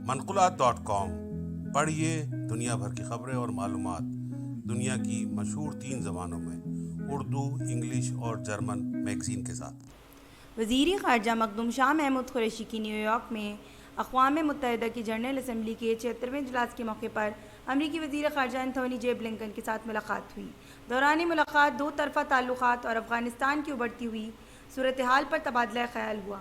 منقولات.com پڑھیے دنیا بھر کی خبریں اور معلومات دنیا کی مشہور 3 زبانوں میں، اردو، انگلش اور جرمن میگزین کے ساتھ۔ وزیر خارجہ مخدوم شاہ محمود قریشی کی نیو یارک میں اقوام متحدہ کی جنرل اسمبلی کے 76ویں اجلاس کے موقع پر امریکی وزیر خارجہ انتھونی جے بلنکن کے ساتھ ملاقات ہوئی۔ دوران ملاقات دو طرفہ تعلقات اور افغانستان کی ابھرتی ہوئی صورتحال پر تبادلہ خیال ہوا۔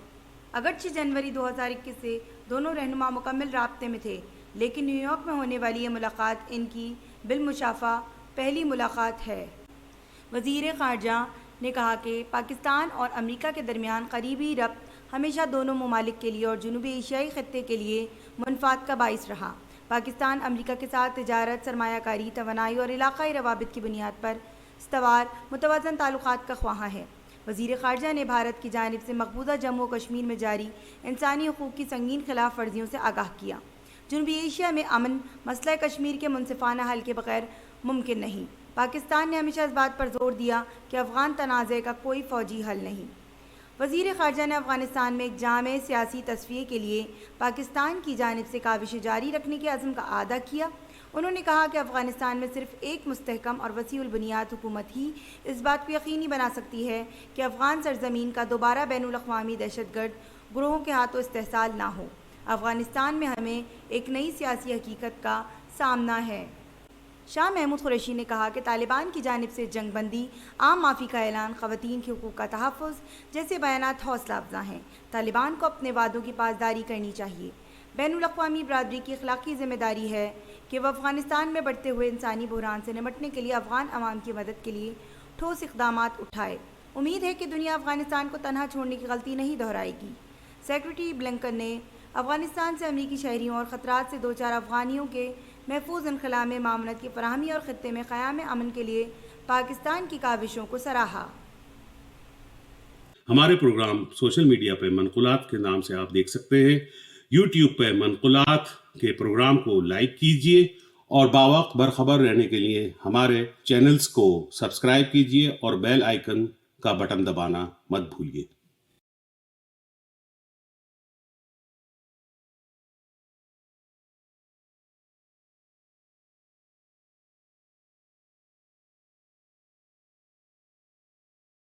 اگرچہ جنوری 2021 سے دونوں رہنما مکمل رابطے میں تھے، لیکن نیو یارک میں ہونے والی یہ ملاقات ان کی بالمشافہ پہلی ملاقات ہے۔ وزیر خارجہ نے کہا کہ پاکستان اور امریکہ کے درمیان قریبی ربط ہمیشہ دونوں ممالک کے لیے اور جنوبی ایشیائی خطے کے لیے منفعت کا باعث رہا۔ پاکستان امریکہ کے ساتھ تجارت، سرمایہ کاری، توانائی اور علاقائی روابط کی بنیاد پر استوار متوازن تعلقات کا خواہاں ہے۔ وزیر خارجہ نے بھارت کی جانب سے مقبوضہ جموں و کشمیر میں جاری انسانی حقوق کی سنگین خلاف ورزیوں سے آگاہ کیا۔ جنوبی ایشیا میں امن مسئلہ کشمیر کے منصفانہ حل کے بغیر ممکن نہیں۔ پاکستان نے ہمیشہ اس بات پر زور دیا کہ افغان تنازع کا کوئی فوجی حل نہیں۔ وزیر خارجہ نے افغانستان میں ایک جامع سیاسی تصفیے کے لیے پاکستان کی جانب سے کاوشیں جاری رکھنے کے عزم کا اعادہ کیا۔ انہوں نے کہا کہ افغانستان میں صرف ایک مستحکم اور وسیع البنیاد حکومت ہی اس بات کو یقینی بنا سکتی ہے کہ افغان سرزمین کا دوبارہ بین الاقوامی دہشت گرد گروہوں کے ہاتھوں استحصال نہ ہو۔ افغانستان میں ہمیں ایک نئی سیاسی حقیقت کا سامنا ہے۔ شاہ محمود قریشی نے کہا کہ طالبان کی جانب سے جنگ بندی، عام معافی کا اعلان، خواتین کے حقوق کا تحفظ جیسے بیانات حوصلہ افزا ہیں۔ طالبان کو اپنے وعدوں کی پاسداری کرنی چاہیے۔ بین الاقوامی برادری کی اخلاقی ذمہ داری ہے کہ وہ افغانستان میں بڑھتے ہوئے انسانی بحران سے نمٹنے کے لیے افغان عوام کی مدد کے لیے ٹھوس اقدامات اٹھائے۔ امید ہے کہ دنیا افغانستان کو تنہا چھوڑنے کی غلطی نہیں دہرائے گی۔ سیکرٹری بلنکن نے افغانستان سے امریکی شہریوں اور خطرات سے دوچار افغانیوں کے محفوظ انخلا میں معاونت کی فراہمی اور خطے میں قیام امن کے لیے پاکستان کی کاوشوں کو سراہا۔ ہمارے پروگرام سوشل میڈیا پہ منقولات کے نام سے آپ دیکھ سکتے ہیں۔ یوٹیوب پہ منقولات کے پروگرام کو لائک کیجئے اور باوقت برخبر رہنے کے لیے ہمارے چینلز کو سبسکرائب کیجئے اور بیل آئیکن کا بٹن دبانا مت بھولیے۔